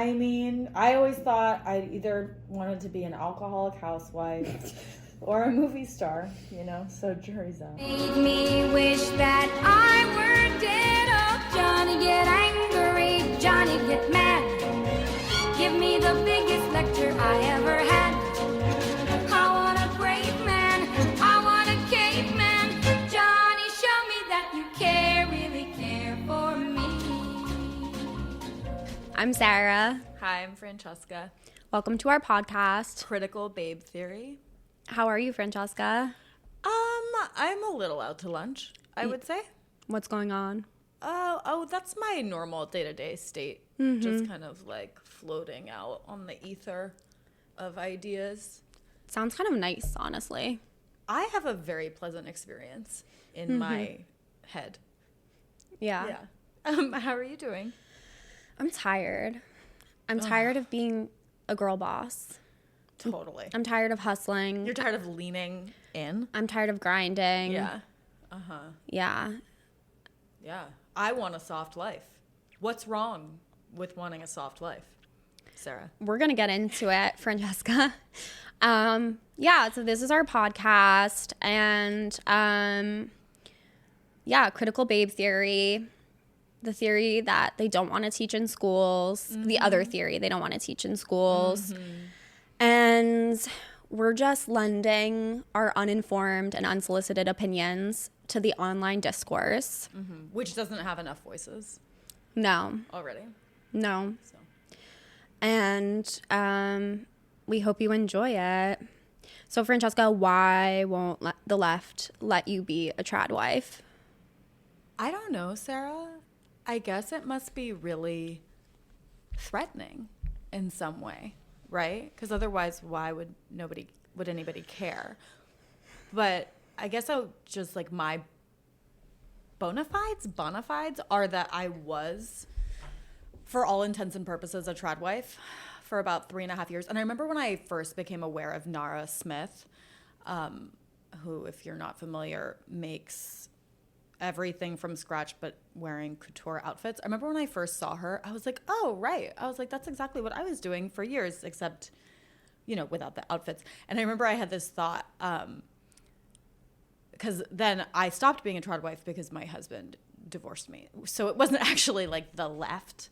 I mean, I always thought I either wanted to be an alcoholic housewife or a movie star, you know, so jury's out. Made me wish that I were dead. Oh, Johnny get angry, Johnny get mad. Give me the biggest lecture I ever had. I want a brave man, I want a caveman. Johnny, show me that you care, really care for me. I'm Sarah. Hi, I'm Francesca. Welcome to our podcast. Critical Babe Theory. How are you, Francesca? I'm a little out to lunch, I would say. What's going on? Oh, that's my normal day-to-day state. Just kind of like floating out on the ether of ideas. Sounds kind of nice, honestly. I have a very pleasant experience in my head. Yeah. How are you doing? I'm tired. I'm tired of being a girl boss. Totally. I'm tired of hustling. You're tired of leaning in? I'm tired of grinding. Yeah. Yeah. Yeah. I want a soft life. What's wrong with wanting a soft life, Sarah? We're going to get into it, Francesca. Yeah, so this is our podcast. And critical babe theory. The theory that they don't want to teach in schools. The other theory they don't want to teach in schools. And we're just lending our uninformed and unsolicited opinions to the online discourse. Which doesn't have enough voices No. already. No. So. And we hope you enjoy it. So, Francesca, why won't the left let you be a trad wife? I don't know, Sarah. I guess it must be really threatening in some way, right? Because otherwise, why would anybody care? But I guess just like my bona fides are that I was, for all intents and purposes, a trad wife for about 3.5 years. And I remember when I first became aware of Nara Smith, who, if you're not familiar, makes everything from scratch but wearing couture outfits. I remember when I first saw her, I was like, oh, right. I was like, that's exactly what I was doing for years, except, you know, without the outfits. And I remember I had this thought, because then I stopped being a trad wife because my husband divorced me. So it wasn't actually like the left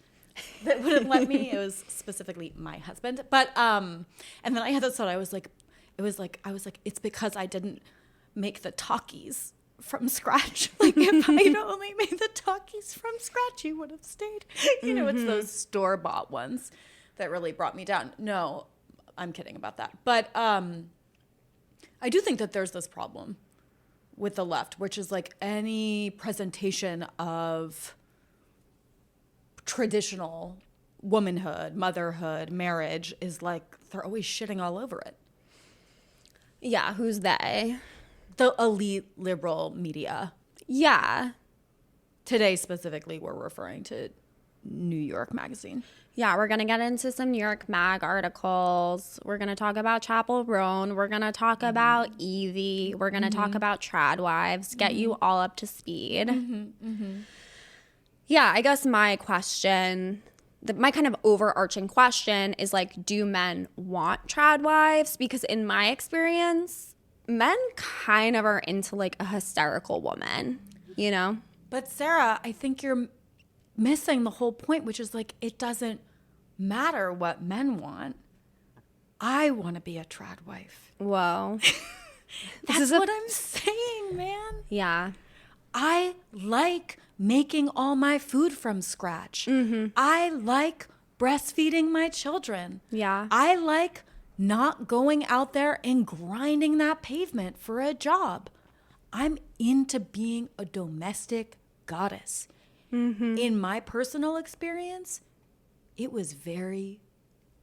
that wouldn't let me. It was specifically my husband. But, and then I had this thought, I was like, it's because I didn't make the talkies from scratch. Like, if I'd only made the talkies from scratch, you would have stayed. You know, it's those store-bought ones that really brought me down. No, I'm kidding about that. But I do think that there's this problem with the left, which is like any presentation of traditional womanhood, motherhood, marriage is like they're always shitting all over it. Yeah, who's they? The elite liberal media. Yeah. Today specifically, we're referring to New York Magazine. Yeah, we're going to get into some New York Mag articles. We're going to talk about Chapel Roan. We're going to talk about Evie. We're going to talk about trad wives, get you all up to speed. Yeah, I guess my question, my kind of overarching question is like, do men want trad wives? Because in my experience, men kind of are into like a hysterical woman, you know? But Sarah, I think you're missing the whole point, which is like, it doesn't matter what men want. I want to be a trad wife. Whoa. That's what I'm saying, man. Yeah. I like making all my food from scratch. I like breastfeeding my children. Yeah. I like not going out there and grinding that pavement for a job. I'm into being a domestic goddess. In my personal experience, it was very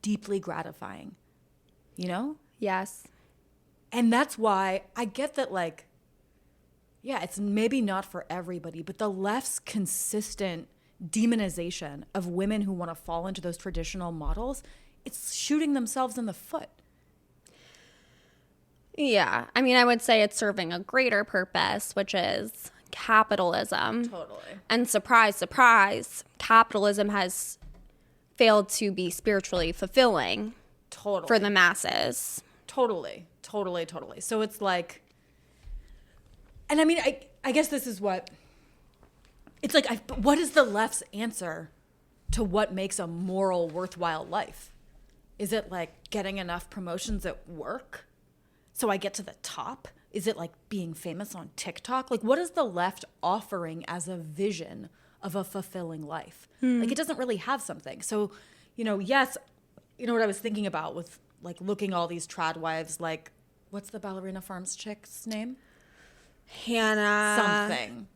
deeply gratifying, you know? Yes. And that's why I get that, like, yeah, it's maybe not for everybody, but the left's consistent demonization of women who want to fall into those traditional models, it's shooting themselves in the foot. Yeah. I mean, I would say it's serving a greater purpose, which is capitalism. Totally. And surprise, surprise, capitalism has failed to be spiritually fulfilling Totally. for the masses. Totally. So it's like, and I mean, I guess this is what, it's like, what is the left's answer to what makes a moral, worthwhile life? Is it like getting enough promotions at work so I get to the top? Is it like being famous on TikTok? Like, what is the left offering as a vision of a fulfilling life? Like, it doesn't really have something. So, yes, what I was thinking about with like looking all these trad wives, like, what's the Ballerina Farms chick's name? Hannah something.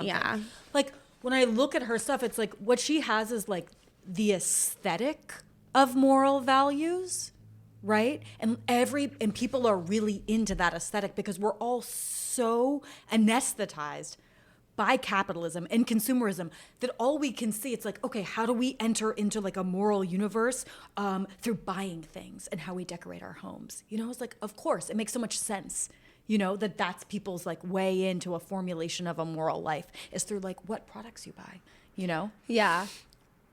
Yeah. Like, when I look at her stuff, it's like what she has is like the aesthetic of moral values, right? And people are really into that aesthetic because we're all so anesthetized by capitalism and consumerism that all we can see, it's like, okay, how do we enter into like a moral universe through buying things and how we decorate our homes? It's like, of course, it makes so much sense, that's people's like way into a formulation of a moral life is through like what products you buy, Yeah.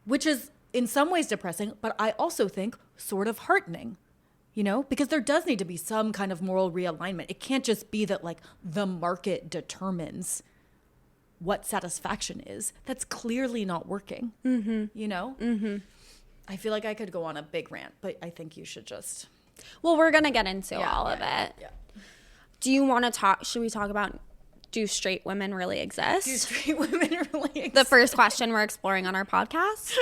Which is in some ways depressing, but I also think sort of heartening. Because there does need to be some kind of moral realignment. It can't just be that like the market determines what satisfaction is. That's clearly not working. I feel like I could go on a big rant, but I think you should just. Well, we're going to get into all of it. Yeah. Do you want to should we talk about, do straight women really exist? Do straight women really exist? The first question we're exploring on our podcast.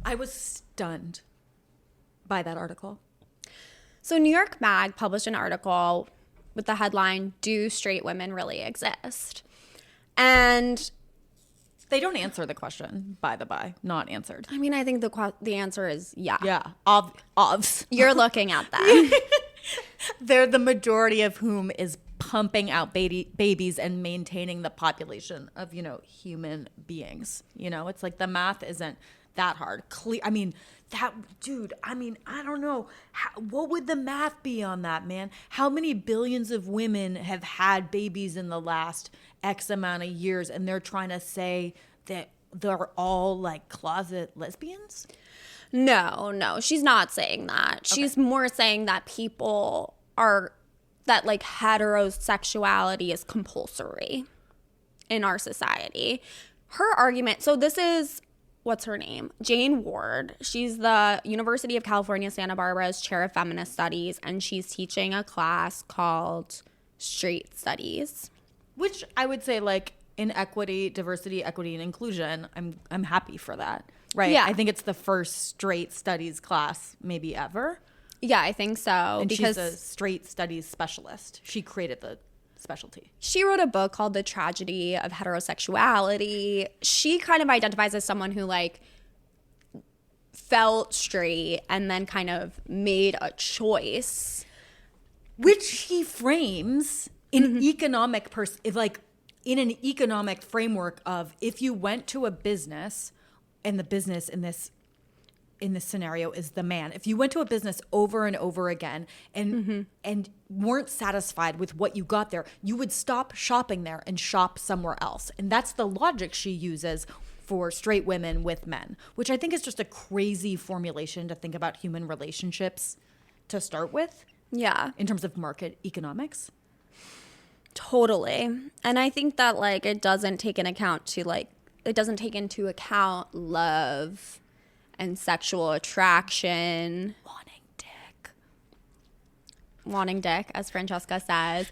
I was stunned by that article. So New York Mag published an article with the headline, "Do straight women really exist?" And they don't answer the question, by the by, not answered. I mean, I think the answer is yeah. Yeah, ovs. You're looking at them. They're the majority of whom is pumping out babies and maintaining the population of, human beings. It's like the math isn't that hard. I don't know. What would the math be on that, man? How many billions of women have had babies in the last X amount of years and they're trying to say that they're all like closet lesbians? No, she's not saying that. She's more saying that that like heterosexuality is compulsory in our society. Her argument, so this is, what's her name? Jane Ward. She's the University of California, Santa Barbara's chair of feminist studies, and she's teaching a class called Straight Studies. Which I would say, like, in diversity, equity, and inclusion, I'm happy for that. Right? Yeah. I think it's the first straight studies class maybe ever. Yeah, I think so. And because she's a straight studies specialist. She created the specialty. She wrote a book called The Tragedy of Heterosexuality. She kind of identifies as someone who like felt straight and then kind of made a choice. Which he frames in economic in an economic framework of, if you went to a business, and the business in this scenario is the man. If you went to a business over and over again and weren't satisfied with what you got there, you would stop shopping there and shop somewhere else. And that's the logic she uses for straight women with men, which I think is just a crazy formulation to think about human relationships to start with. Yeah. In terms of market economics. Totally. And I think that like it doesn't take into account love and sexual attraction. Wanting dick, as Francesca says.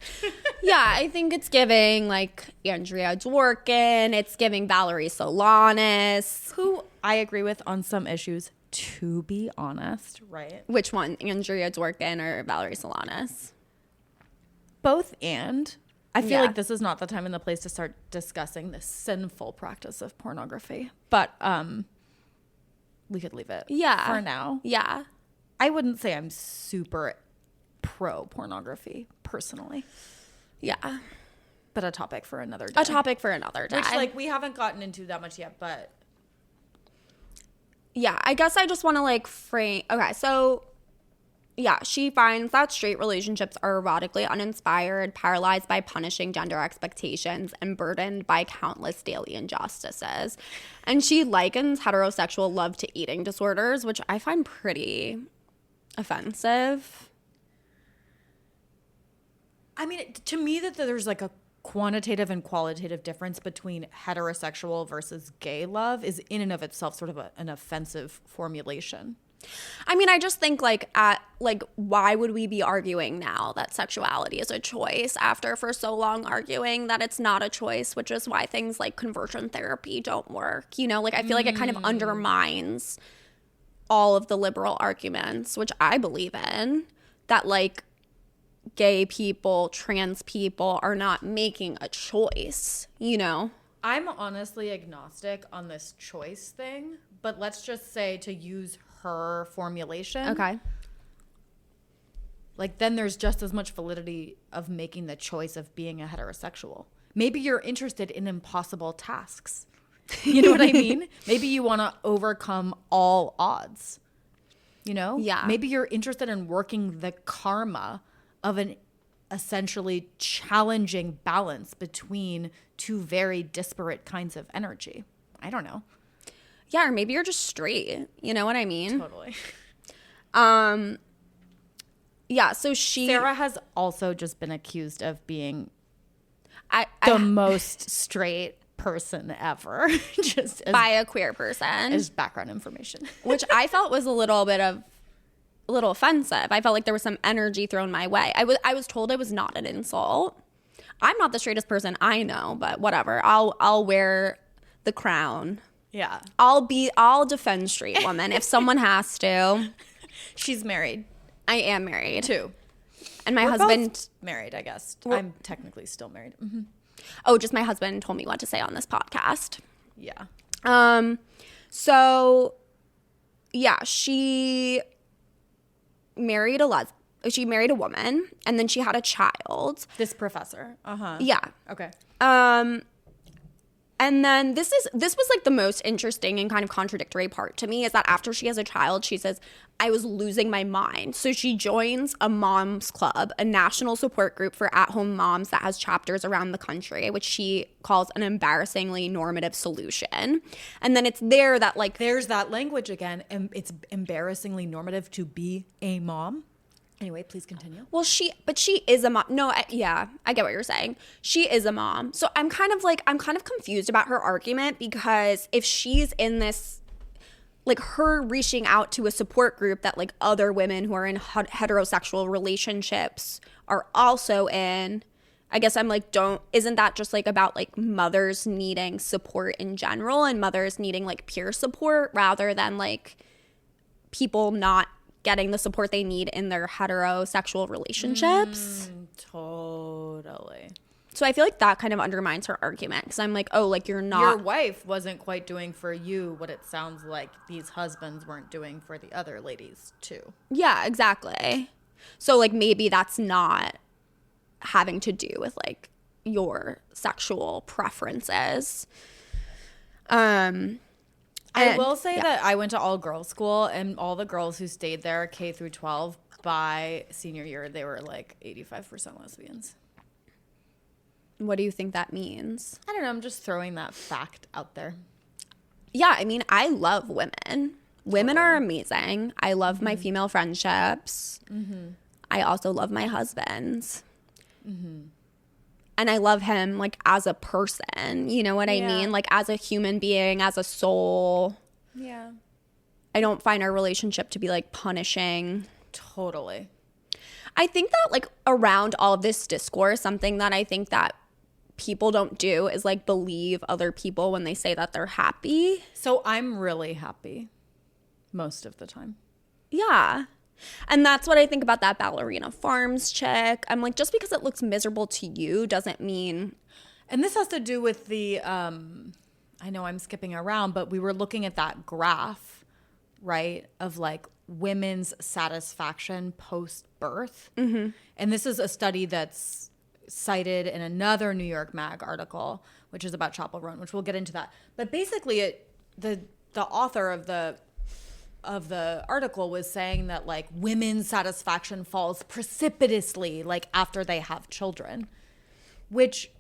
Yeah, I think it's giving like Andrea Dworkin. It's giving Valerie Solanas. Who I agree with on some issues, to be honest, right? Which one? Andrea Dworkin or Valerie Solanas? Both and. I feel like this is not the time and the place to start discussing the sinful practice of pornography. But we could leave it for now. Yeah. I wouldn't say I'm super pro pornography personally. Yeah. But a topic for another day. Which like we haven't gotten into that much yet, but yeah, I guess I just want to like frame. Okay, so Yeah, she finds that straight relationships are erotically uninspired, paralyzed by punishing gender expectations, and burdened by countless daily injustices. And she likens heterosexual love to eating disorders, which I find pretty offensive. I mean, to me, that there's like a quantitative and qualitative difference between heterosexual versus gay love is in and of itself sort of an offensive formulation. I mean, I just think why would we be arguing now that sexuality is a choice after for so long arguing that it's not a choice, which is why things like conversion therapy don't work. You know, like I feel like it kind of undermines all of the liberal arguments, which I believe in, that like gay people, trans people are not making a choice, you know? I'm honestly agnostic on this choice thing, but let's just say, to use her formulation, Okay. like then there's just as much validity of making the choice of being a heterosexual. Maybe you're interested in impossible tasks. You know what I mean? Maybe you want to overcome all odds. You know? Yeah. Maybe you're interested in working the karma of an essentially challenging balance between two very disparate kinds of energy. I don't know. Yeah, or maybe you're just straight. You know what I mean? Totally. Yeah, so Sarah has also just been accused of being I most straight person ever. Just as, by a queer person. as background information. Which I felt was a little offensive. I felt like there was some energy thrown my way. I was told it was not an insult. I'm not the straightest person I know, but whatever. I'll wear the crown. Yeah. I'll defend straight women if someone has to. She's married I am married. too. And my We're husband both married, I guess. I'm technically still married. Mm-hmm. Oh, just my husband told me what to say on this podcast. Yeah. So yeah, she married a woman, and then she had a child. This professor. Uh-huh. Yeah. Okay. And then this was like the most interesting and kind of contradictory part to me is that after she has a child, she says, I was losing my mind. So she joins a mom's club, a national support group for at-home moms that has chapters around the country, which she calls an embarrassingly normative solution. And then it's there that like There's that language again. And it's embarrassingly normative to be a mom. Anyway, please continue. well, she is a mom. No, I get what you're saying. She is a mom. So I'm kind of confused about her argument, because if she's in this, like her reaching out to a support group that like other women who are in heterosexual relationships are also in, I guess I'm like, isn't that just like about like mothers needing support in general and mothers needing like peer support rather than like people not getting the support they need in their heterosexual relationships? Totally. So I feel like that kind of undermines her argument, because I'm like, oh, like you're not. Your wife wasn't quite doing for you what it sounds like these husbands weren't doing for the other ladies too. Yeah, exactly. So like maybe that's not having to do with like your sexual preferences. I will say that I went to all girls school, and all the girls who stayed there K through 12, by senior year, they were like 85% lesbians. What do you think that means? I don't know. I'm just throwing that fact out there. Yeah, I mean, I love women. Women are amazing. I love my female friendships. Mm-hmm. I also love my husband. Mm-hmm. And I love him like as a person. You know what I mean? Like as a human being, as a soul. Yeah. I don't find our relationship to be like punishing. Totally. I think that like around all of this discourse, something that I think that people don't do is like believe other people when they say that they're happy. So I'm really happy most of the time. Yeah. And that's what I think about that Ballerina Farms chick. I'm like, just because it looks miserable to you doesn't mean. And this has to do with the, I know I'm skipping around, but we were looking at that graph, right, of like women's satisfaction post-birth. Mm-hmm. And this is a study that's cited in another New York Mag article, which is about Chappell Roan, which we'll get into that. But basically, the author of the article was saying that like women's satisfaction falls precipitously like after they have children, which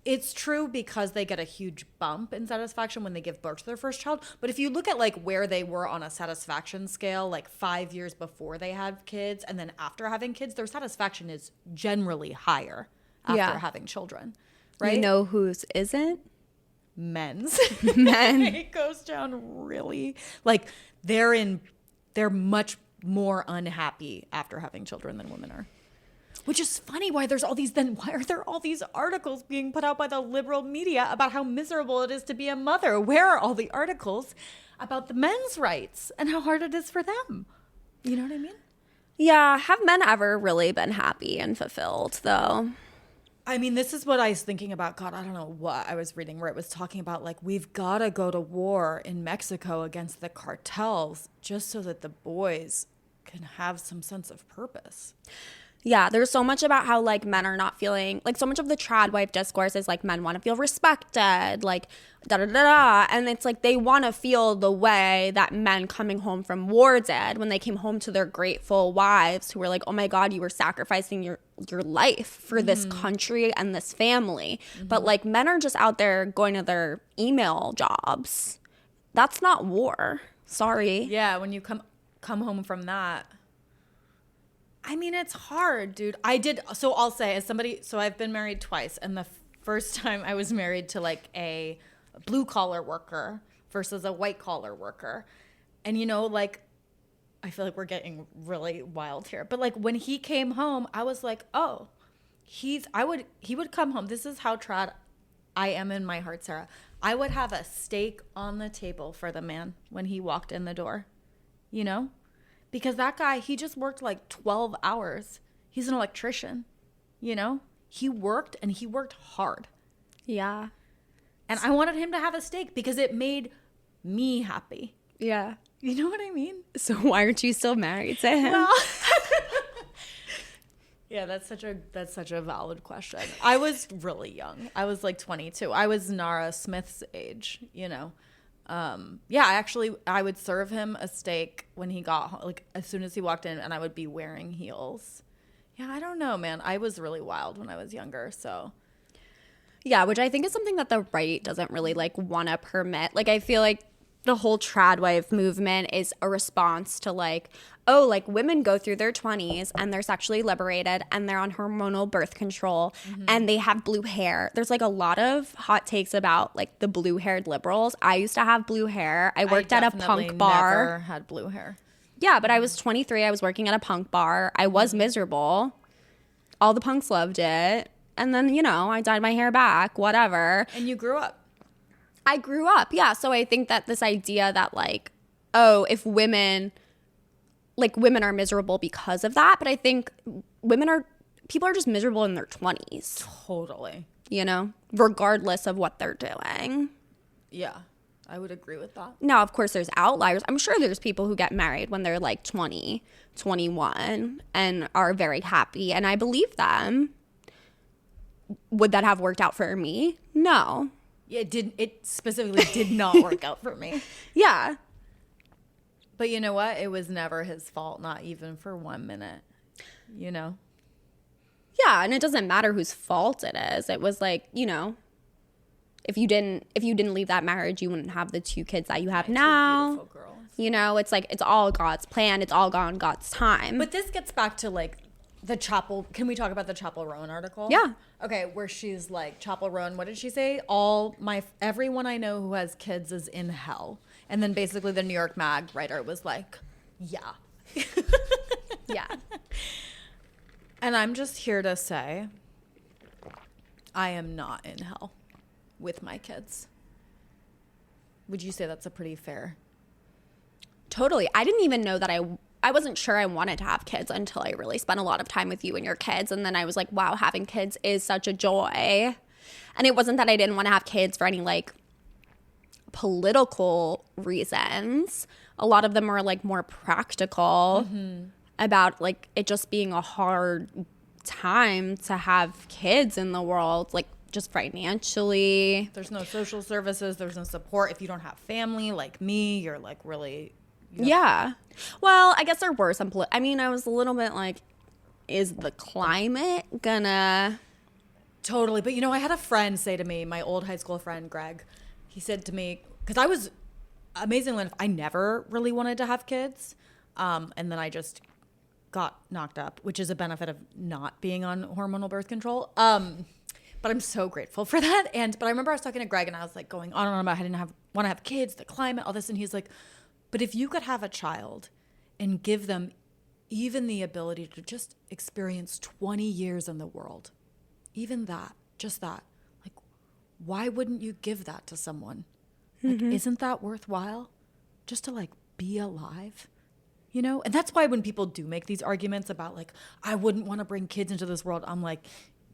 it's true because they get a huge bump in satisfaction when they give birth to their first child. But if you look at like where they were on a satisfaction scale, like 5 years before they had kids and then after having kids, their satisfaction is generally higher after having children, right? You know whose isn't? Men's. Men. It goes down really, like they're much more unhappy after having children than women are. Which is funny why are there all these articles being put out by the liberal media about how miserable it is to be a mother? Where are all the articles about the men's rights and how hard it is for them? You know what I mean? Yeah. Have men ever really been happy and fulfilled, though? I mean, this is what I was thinking about. God, I don't know what I was reading where it was talking about, like, we've got to go to war in Mexico against the cartels just so that the boys can have some sense of purpose. Yeah, there's so much about how, like, men are not feeling, like, so much of the trad wife discourse is, like, men want to feel respected, like, da-da-da-da, and it's, like, they want to feel the way that men coming home from war did when they came home to their grateful wives who were like, oh, my God, you were sacrificing your life for this country and this family. But, like, men are just out there going to their email jobs. That's not war. Sorry. Yeah, when you come home from that. I mean, it's hard, dude. So I'll say as somebody, so I've been married twice. And the first time I was married to like a blue collar worker versus a white collar worker. And, you know, like, I feel like we're getting really wild here. But like when he came home, I was like, oh, he would come home. This is how trad I am in my heart, Sarah. I would have a steak on the table for the man when he walked in the door, you know? Because that guy, he just worked like 12 hours. He's an electrician, you know? He worked and he worked hard. Yeah. And I wanted him to have a steak because it made me happy. Yeah. You know what I mean? So why aren't you still married to him? Well, yeah, that's such a valid question. I was really young. I was like 22. I was Nara Smith's age, you know? Yeah, I would serve him a steak when he got home, like as soon as he walked in, and I would be wearing heels. Yeah, I don't know, man. I was really wild when I was younger, so. Yeah, which I think is something that the right doesn't really like want to permit. Like, I feel like the whole trad wife movement is a response to like, oh, like women go through their 20s and they're sexually liberated and they're on hormonal birth control and they have blue hair. There's like a lot of hot takes about like the blue haired liberals. I used to have blue hair. I worked at a punk bar. Never had blue hair. Yeah, but I was 23. I was working at a punk bar. I was miserable. All the punks loved it. And then, you know, I dyed my hair back, whatever. And you grew up. I grew up, yeah. So I think that this idea that like, oh, if women are miserable because of that, but I think people are just miserable in their 20s. Totally. You know, regardless of what they're doing. Yeah, I would agree with that. Now, of course, there's outliers. I'm sure there's people who get married when they're like 20, 21 and are very happy, and I believe them. Would that have worked out for me? No. Yeah, it specifically did not work out for me. Yeah. But you know what? It was never his fault, not even for 1 minute. You know? Yeah, and it doesn't matter whose fault it is. It was like, you know, if you didn't leave that marriage, you wouldn't have the 2 kids that you have now. 2 beautiful girls. You know, it's like it's all God's plan. It's all on God's time. But this gets back to like the Chapel. Can we talk about the Chapel Roan article? Yeah. Okay, where she's like, Chapel Roan, what did she say? Everyone I know who has kids is in hell. And then basically the New York Mag writer was like, yeah. Yeah. And I'm just here to say, I am not in hell with my kids. Would you say that's a pretty fair? Totally. I didn't even know that I wasn't sure I wanted to have kids until I really spent a lot of time with you and your kids. And then I was like, wow, having kids is such a joy. And it wasn't that I didn't want to have kids for any like political reasons. A lot of them are like more practical about like it just being a hard time to have kids in the world, like just financially. There's no social services. There's no support. If you don't have family like me, you're like really Yeah. Well, I guess there were some I mean, I was a little bit like, is the climate gonna... Totally. But, I had a friend say to me, my old high school friend, Greg, he said to me, because I was, amazingly enough, I never really wanted to have kids. And then I just got knocked up, which is a benefit of not being on hormonal birth control. But I'm so grateful for that. But I remember I was talking to Greg and I was like going on and on about how I didn't want to have kids, the climate, all this. And he's like, but if you could have a child and give them even the ability to just experience 20 years in the world, even that, just that, like, why wouldn't you give that to someone? Like, isn't that worthwhile? Just to like be alive, And that's why when people do make these arguments about like, I wouldn't want to bring kids into this world, I'm like,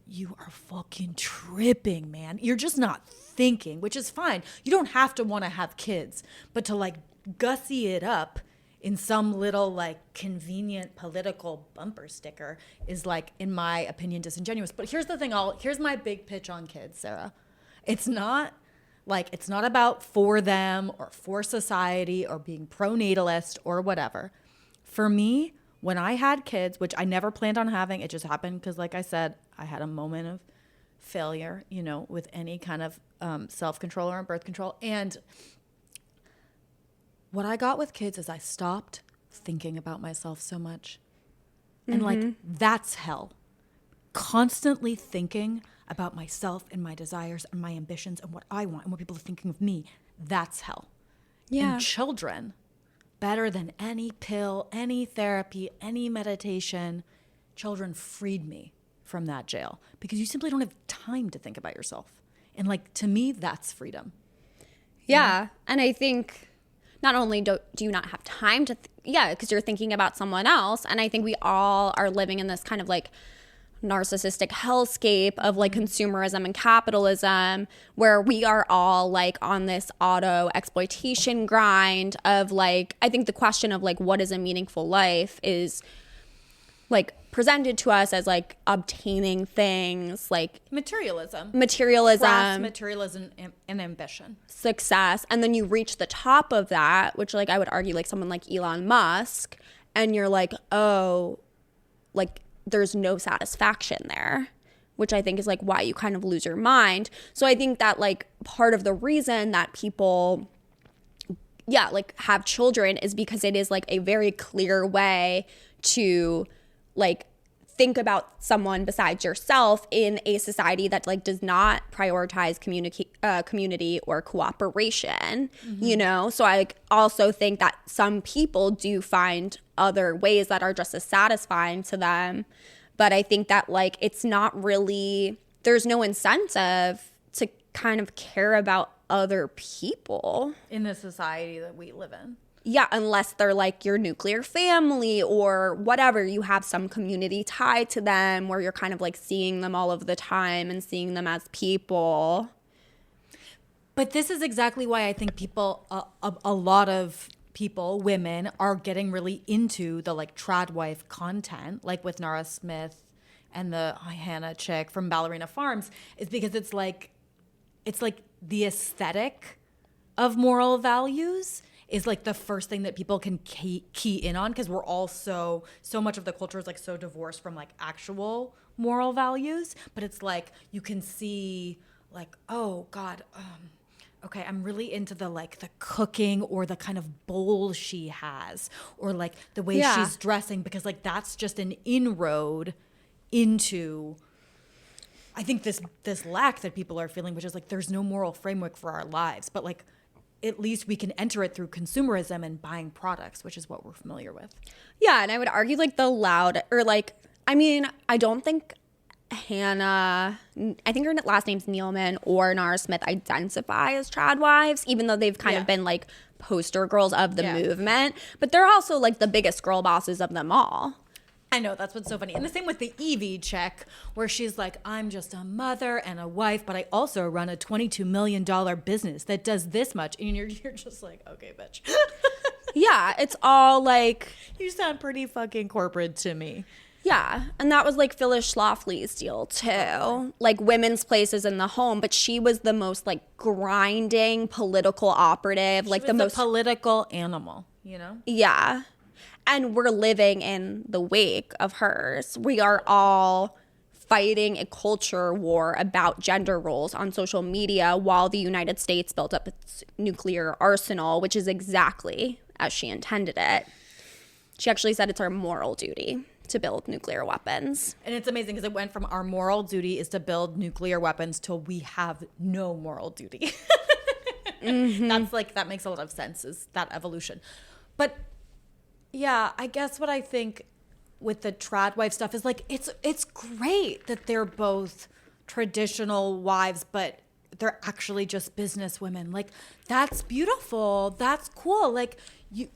you are fucking tripping, man. You're just not thinking, which is fine. You don't have to want to have kids, but to like gussy it up in some little like convenient political bumper sticker is like, in my opinion, disingenuous. But here's the thing, here's my big pitch on kids, Sarah. It's not about for them or for society or being pro-natalist or whatever. For me, when I had kids, which I never planned on having, it just happened because, like I said, I had a moment of failure, with any kind of self-control or birth control. And what I got with kids is I stopped thinking about myself so much. And like, that's hell. Constantly thinking about myself and my desires and my ambitions and what I want and what people are thinking of me, that's hell. Yeah. And children, better than any pill, any therapy, any meditation, children freed me from that jail because you simply don't have time to think about yourself. And like, to me, that's freedom. Yeah. And I think not only do you not have time to, because you're thinking about someone else. And I think we all are living in this kind of like narcissistic hellscape of like consumerism and capitalism where we are all like on this auto exploitation grind of like, I think the question of like, what is a meaningful life is like presented to us as like obtaining things like materialism, crass materialism and ambition, success. And then you reach the top of that, which like I would argue like someone like Elon Musk, and you're like, oh, like there's no satisfaction there, which I think is like why you kind of lose your mind. So I think that like part of the reason that people like have children is because it is like a very clear way to like think about someone besides yourself in a society that like does not prioritize community or cooperation, So I like, also think that some people do find other ways that are just as satisfying to them. But I think that like it's not really, there's no incentive to kind of care about other people in the society that we live in. Yeah, unless they're like your nuclear family or whatever, you have some community tied to them where you're kind of like seeing them all of the time and seeing them as people. But this is exactly why I think people, a lot of people, women, are getting really into the like trad wife content, like with Nara Smith and the Hannah chick from Ballerina Farms, is because it's like the aesthetic of moral values is like the first thing that people can key in on, because we're all so much of the culture is like so divorced from like actual moral values. But it's like you can see like, oh God, okay, I'm really into the like the cooking or the kind of bowl she has or like the way she's dressing, because like that's just an inroad into, I think, this lack that people are feeling, which is like there's no moral framework for our lives, but like at least we can enter it through consumerism and buying products, which is what we're familiar with. Yeah, and I would argue like the loud, or like, I mean, I don't think Hannah, I think her last name's Nealman, or Nara Smith identify as trad wives, even though they've kind of been like poster girls of the movement, but they're also like the biggest girl bosses of them all. I know, that's what's so funny. And the same with the Evie chick, where she's like, I'm just a mother and a wife, but I also run a $22 million business that does this much. And you're just like, okay, bitch. Yeah, it's all like, you sound pretty fucking corporate to me. Yeah, and that was like Phyllis Schlafly's deal too, like women's places in the home, but she was the most like grinding political operative, like the most political animal. you know? Yeah. And we're living in the wake of hers. We are all fighting a culture war about gender roles on social media while the United States built up its nuclear arsenal, which is exactly as she intended it. She actually said it's our moral duty to build nuclear weapons. And it's amazing because it went from our moral duty is to build nuclear weapons till we have no moral duty. That's like, that makes a lot of sense, is that evolution. But yeah, I guess what I think with the trad wife stuff is like, it's great that they're both traditional wives, but they're actually just business women. Like, that's beautiful. That's cool. Like,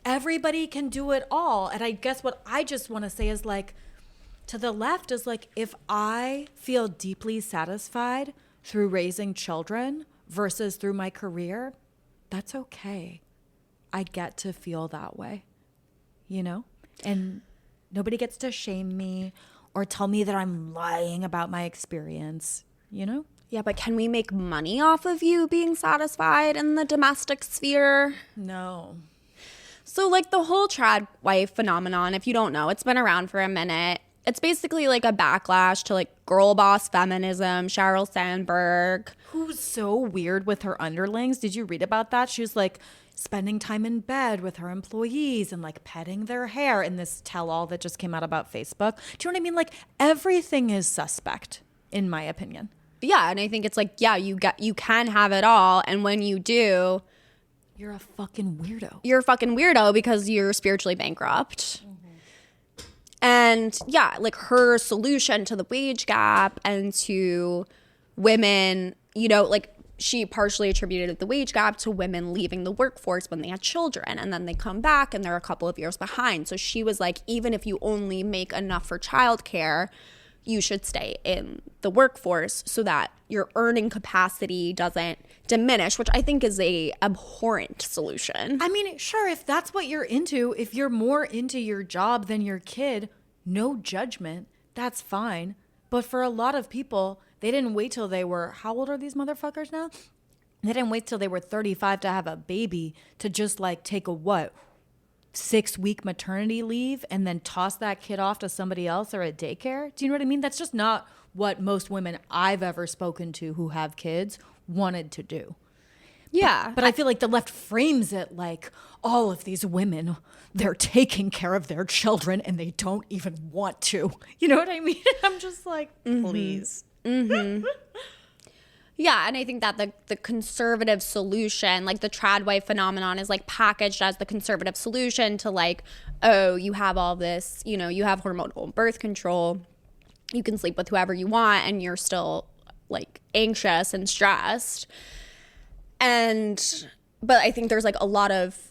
everybody can do it all. And I guess what I just want to say is like, to the left is like, if I feel deeply satisfied through raising children versus through my career, that's okay. I get to feel that way, you know? And nobody gets to shame me or tell me that I'm lying about my experience, you know? Yeah, but can we make money off of you being satisfied in the domestic sphere? No. So, like, the whole trad wife phenomenon, if you don't know, it's been around for a minute. It's basically like a backlash to, like, girl boss feminism, Sheryl Sandberg. Who's so weird with her underlings. Did you read about that? She was, like, spending time in bed with her employees and, like, petting their hair in this tell-all that just came out about Facebook. Do you know what I mean? Like, everything is suspect, in my opinion. Yeah, and I think it's like, yeah, you can have it all, and when you do, you're a fucking weirdo. You're a fucking weirdo because you're spiritually bankrupt. And yeah, like, her solution to the wage gap and to women, you know, like, she partially attributed the wage gap to women leaving the workforce when they had children, and then they come back and they're a couple of years behind. So she was like, even if you only make enough for childcare, you should stay in the workforce so that your earning capacity doesn't diminish, which I think is a abhorrent solution. I mean, sure, if that's what you're into, if you're more into your job than your kid, no judgment, that's fine. But for a lot of people, they didn't wait till they were, how old are these motherfuckers now? They didn't wait till they were 35 to have a baby to just like take a 6-week maternity leave and then toss that kid off to somebody else or a daycare. Do you know what I mean? That's just not what most women I've ever spoken to who have kids wanted to do. Yeah. But I feel like the left frames it like all of these women, they're taking care of their children and they don't even want to. You know what I mean? I'm just like, please. Mm-hmm. Yeah, and I think that the conservative solution, like the trad wife phenomenon, is like packaged as the conservative solution to like, oh, you have all this, you know, you have hormonal birth control, you can sleep with whoever you want, and you're still like anxious and stressed. But I think there's like a lot of,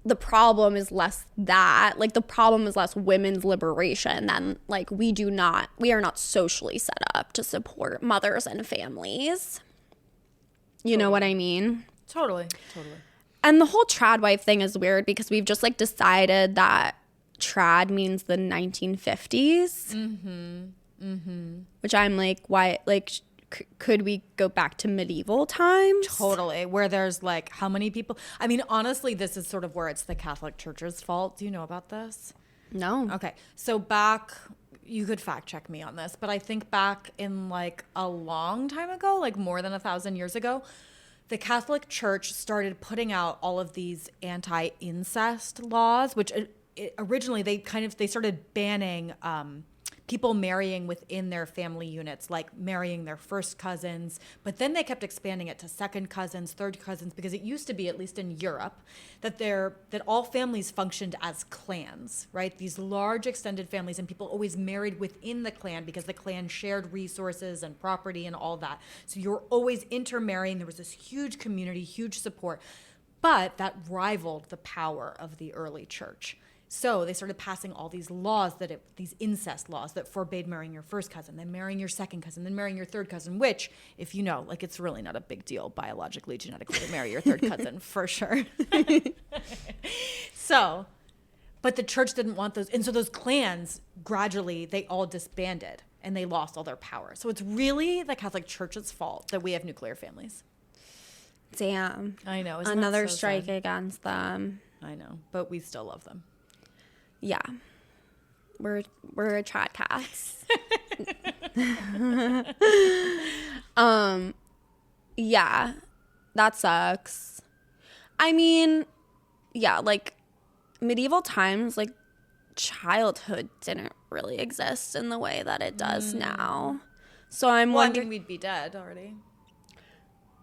the problem is less that, like the problem is less women's liberation than like we are not socially set up to support mothers and families. You know what I mean? Totally. And the whole trad wife thing is weird because we've just like decided that trad means the 1950s. Which I'm like, why, like, could we go back to medieval times? Totally. Where there's like how many people? I mean, honestly, this is sort of where it's the Catholic Church's fault. Do you know about this? No. Okay. So back, you could fact check me on this, but I think back in like a long time ago, like more than 1,000 years ago, the Catholic Church started putting out all of these anti-incest laws, which originally they started banning people marrying within their family units, like marrying their first cousins. But then they kept expanding it to second cousins, third cousins, because it used to be, at least in Europe, that all families functioned as clans, right? These large extended families, and people always married within the clan because the clan shared resources and property and all that. So you're always intermarrying. There was this huge community, huge support. But that rivaled the power of the early church. So they started passing all these laws, these incest laws that forbade marrying your first cousin, then marrying your second cousin, then marrying your third cousin, which, if you know, like, it's really not a big deal biologically, genetically to marry your third cousin, for sure. So, but the church didn't want those. And so those clans, gradually, they all disbanded and they lost all their power. So it's really the Catholic Church's fault that we have nuclear families. Damn. I know. Another strike against them. I know, but we still love them. Yeah. We're Trad cats. Yeah, that sucks. I mean, yeah, like medieval times, like childhood didn't really exist in the way that it does now. So I'm wondering, we'd be dead already.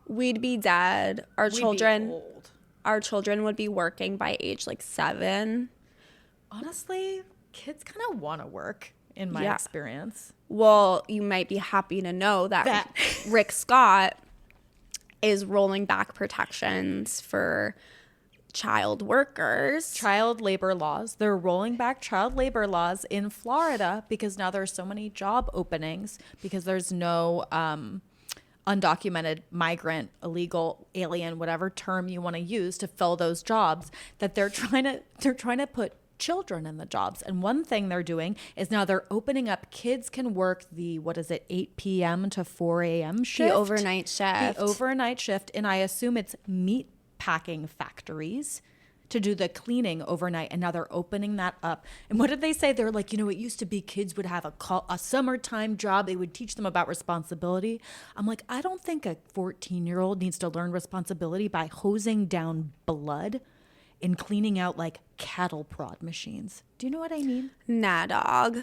we'd be dead. We'd be old. Our children would be working by age like 7. Honestly, kids kind of want to work in my experience. Well, you might be happy to know that Rick Scott is rolling back protections for child workers. Child labor laws. They're rolling back child labor laws in Florida because now there's so many job openings because there's no undocumented migrant, illegal, alien, whatever term you want to use to fill those jobs, that they're trying to put children in the jobs. And one thing they're doing is now they're opening up, kids can work the 8 p.m. to 4 a.m. shift. The overnight shift. The overnight shift. And I assume it's meat packing factories to do the cleaning overnight. And now they're opening that up. And what did they say? They're like, it used to be kids would have a summertime job. They would teach them about responsibility. I'm like, I don't think a 14-year-old needs to learn responsibility by hosing down blood and cleaning out like cattle prod machines. Do you know what I mean? Nah, dog.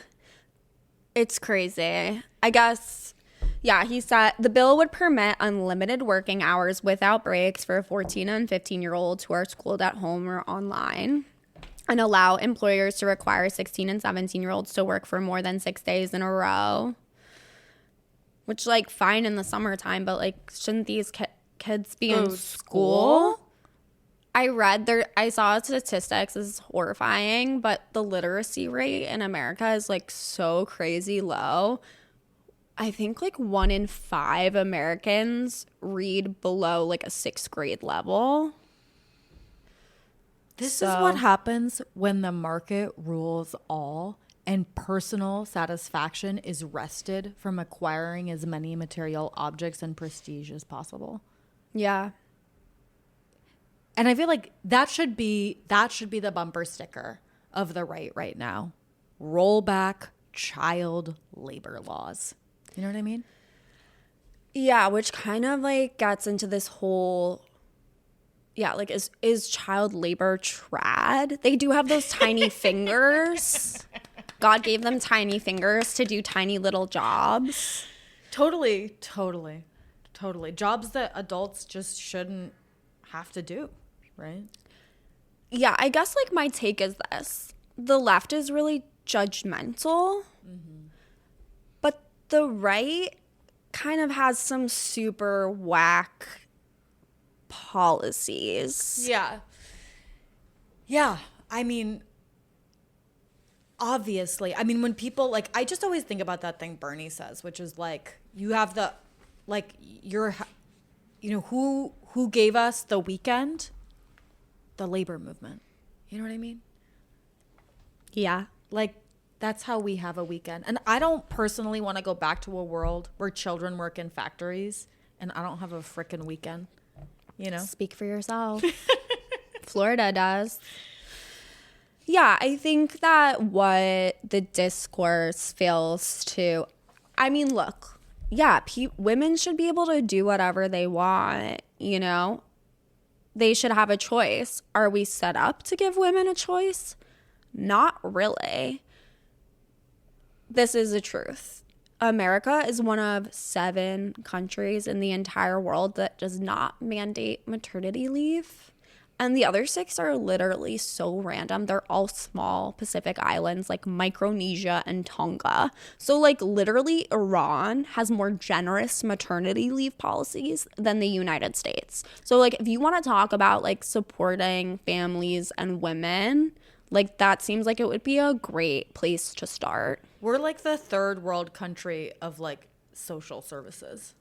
It's crazy. I guess, yeah, he said the bill would permit unlimited working hours without breaks for 14 and 15-year-olds who are schooled at home or online, and allow employers to require 16 and 17-year-olds to work for more than 6 days in a row. Which, like, fine in the summertime, but, like, shouldn't these kids be in school? I saw statistics, this is horrifying, but the literacy rate in America is like so crazy low. I think like 1 in 5 Americans read below like a 6th grade level. This is what happens when the market rules all and personal satisfaction is wrested from acquiring as many material objects and prestige as possible. Yeah. And I feel like that should be the bumper sticker of the right now. Roll back child labor laws. You know what I mean? Yeah, which kind of like gets into this whole, like is child labor trad? They do have those tiny fingers. God gave them tiny fingers to do tiny little jobs. Totally. Jobs that adults just shouldn't have to do. Right? Yeah, I guess like my take is this. The left is really judgmental, but the right kind of has some super whack policies. Yeah. I mean, obviously. I mean, when people like, I just always think about that thing Bernie says, which is like, you have the, like, who gave us the weekend? The labor movement. You know what I mean? Yeah. Like, that's how we have a weekend. And I don't personally want to go back to a world where children work in factories and I don't have a frickin' weekend. Speak for yourself. Florida does. Yeah, I think that what the discourse fails to, I mean, look, yeah, women should be able to do whatever they want, They should have a choice. Are we set up to give women a choice? Not really. This is the truth. America is one of 7 countries in the entire world that does not mandate maternity leave. And the other 6 are literally so random. They're all small Pacific islands like Micronesia and Tonga. So like literally Iran has more generous maternity leave policies than the United States. So like if you want to talk about like supporting families and women, like that seems like it would be a great place to start. We're like the 3rd world country of like social services.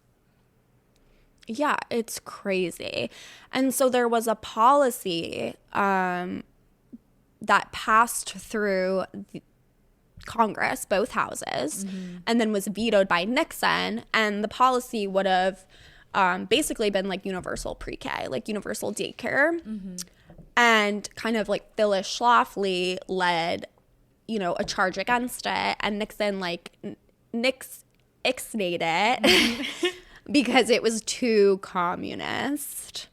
Yeah, it's crazy. And so there was a policy that passed through Congress, both houses, and then was vetoed by Nixon. And the policy would have basically been like universal pre-K, like universal daycare. And kind of like Phyllis Schlafly led, you know, a charge against it. And Nixon like ixnayed it because it was too communist.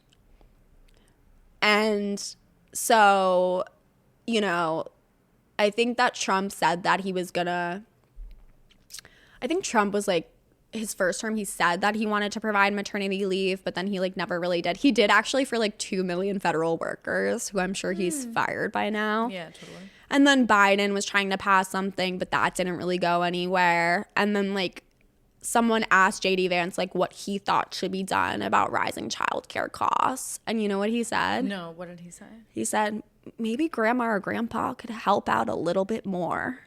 And so, you know, I think that Trump said that he was gonna, I think Trump was like, his first term, he said that he wanted to provide maternity leave, but then he like never really did. He did actually for like 2 million federal workers, who I'm sure he's fired by now. Yeah, totally. And then Biden was trying to pass something, but that didn't really go anywhere. And then like someone asked JD Vance like what he thought should be done about rising childcare costs. And you know what he said? No, what did he say? He said maybe grandma or grandpa could help out a little bit more.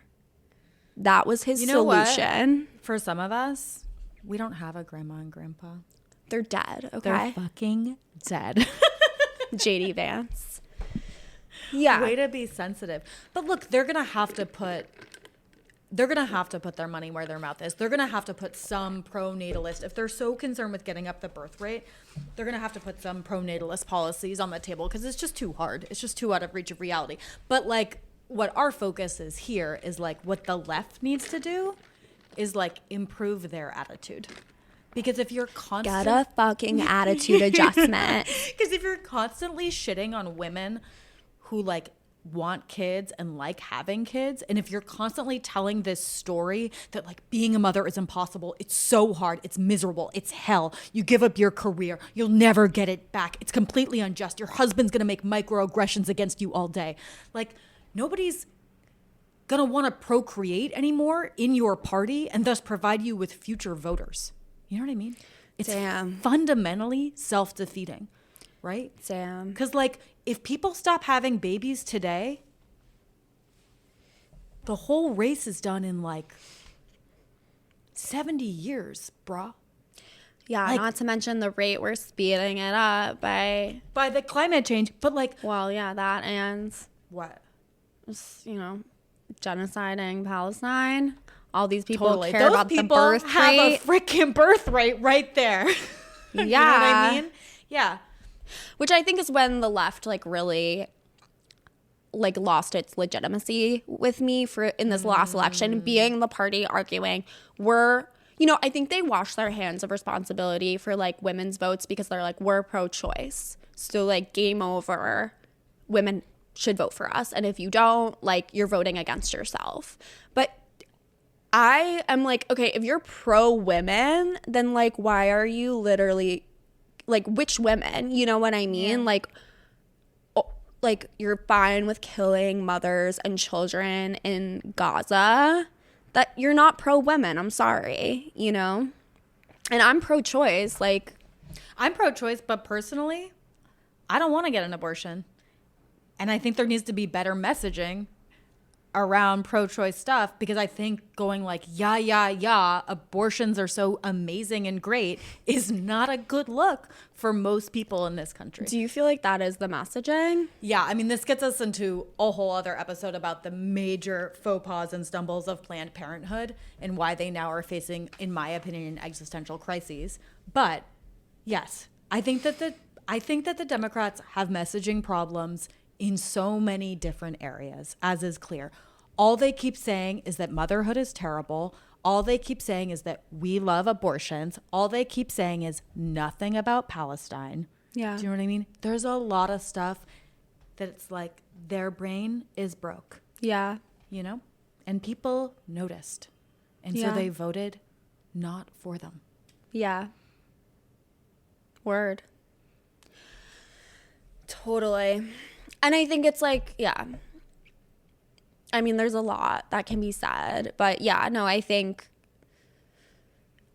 That was his solution. What? For some of us, we don't have a grandma and grandpa. They're dead, okay? They're fucking dead. JD Vance. Yeah. Way to be sensitive. But look, they're going to have to put their money where their mouth is. They're going to have to put some pro-natalist. If they're so concerned with getting up the birth rate, they're going to have to put some pro-natalist policies on the table because it's just too hard. It's just too out of reach of reality. But like what our focus is here is like what the left needs to do is like improve their attitude. Because if you're Get a fucking attitude adjustment. Because if you're constantly shitting on women who like want kids and like having kids, and if you're constantly telling this story that like being a mother is impossible, it's so hard, it's miserable, it's hell, you give up your career, you'll never get it back, it's completely unjust, your husband's gonna make microaggressions against you all day, like nobody's gonna want to procreate anymore in your party and thus provide you with future voters. You know what I mean? It's fundamentally self-defeating, right? Damn. Because like if people stop having babies today, the whole race is done in like 70 years, bruh. Yeah, like, not to mention the rate we're speeding it up by the climate change. But like, well, yeah, that and what? You know, genociding Palestine. All these people Totally. care Those about the people birth have rate. a freaking birth rate right there. Yeah. You know what I mean? Yeah. Which I think is when the left like really like lost its legitimacy with me for in this last election, being the party arguing I think they washed their hands of responsibility for like women's votes because they're like, we're pro-choice. So like game over, women should vote for us. And if you don't, like you're voting against yourself. But I am like, okay, if you're pro-women, then like why are you literally like which women? You know what I mean? Yeah. Like you're fine with killing mothers and children in Gaza. That you're not pro-women. I'm sorry, you know? And I'm pro-choice. Like I'm pro-choice, but personally, I don't want to get an abortion. And I think there needs to be better messaging around pro-choice stuff because I think going like, abortions are so amazing and great is not a good look for most people in this country. Do you feel like that is the messaging? Yeah, I mean, this gets us into a whole other episode about the major faux pas and stumbles of Planned Parenthood and why they now are facing, in my opinion, existential crises. But yes, I think that the Democrats have messaging problems in so many different areas, as is clear. All they keep saying is that motherhood is terrible. All they keep saying is that we love abortions. All they keep saying is nothing about Palestine. Yeah. Do you know what I mean? There's a lot of stuff that it's like their brain is broke. Yeah. You know? And people noticed. And so they voted not for them. Yeah. Word. Totally. And I think it's like, yeah. I mean, there's a lot that can be said. But yeah, no, I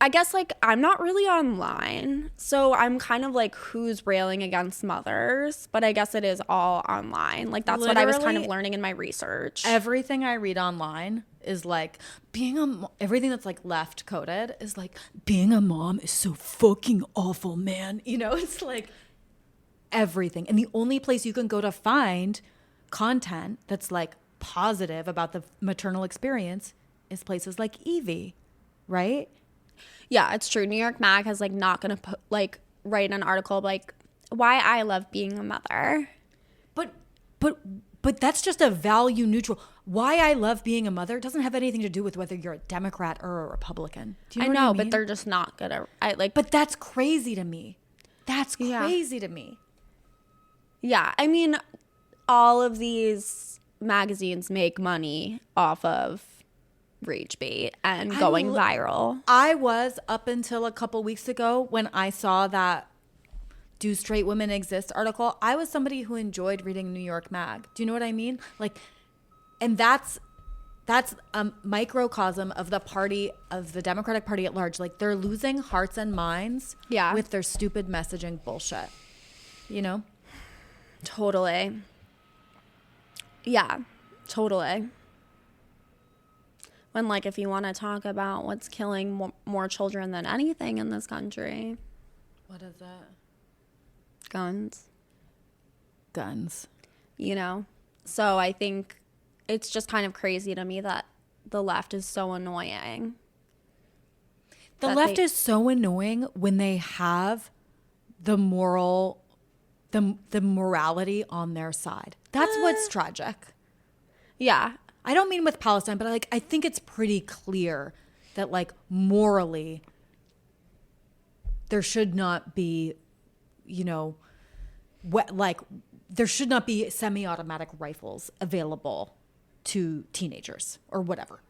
guess like I'm not really online. So I'm kind of like who's railing against mothers. But I guess it is all online. Like that's what I was kind of learning in my research. Everything I read online is like everything that's like left coded is like being a mom is so fucking awful, man. You know, it's like everything. And the only place you can go to find content that's like positive about the maternal experience is places like Evie, right? Yeah, it's true. New York Mag has like not gonna put like write an article like why I love being a mother. But But that's just a value neutral. Why I love being a mother doesn't have anything to do with whether you're a Democrat or a Republican. Do you know what I mean? but they're just not gonna. But that's crazy to me. That's Yeah. crazy to me. Yeah, I mean, all of these magazines make money off of rage bait and going viral. I was up until a couple weeks ago when I saw that "Do Straight Women Exist" article. I was somebody who enjoyed reading New York Mag. Do you know what I mean? Like, and that's a microcosm of the party, of the Democratic Party at large. Like, they're losing hearts and minds with their stupid messaging bullshit. You know? Totally. Yeah, totally. When, like, if you want to talk about what's killing more children than anything in this country. What is that? Guns. You know? So I think it's just kind of crazy to me that the left is so annoying. The left is so annoying when they have the morality on their side. That's what's tragic. Yeah. I don't mean with Palestine, but I think it's pretty clear that, like, morally there should not be, you know, there should not be semi-automatic rifles available to teenagers or whatever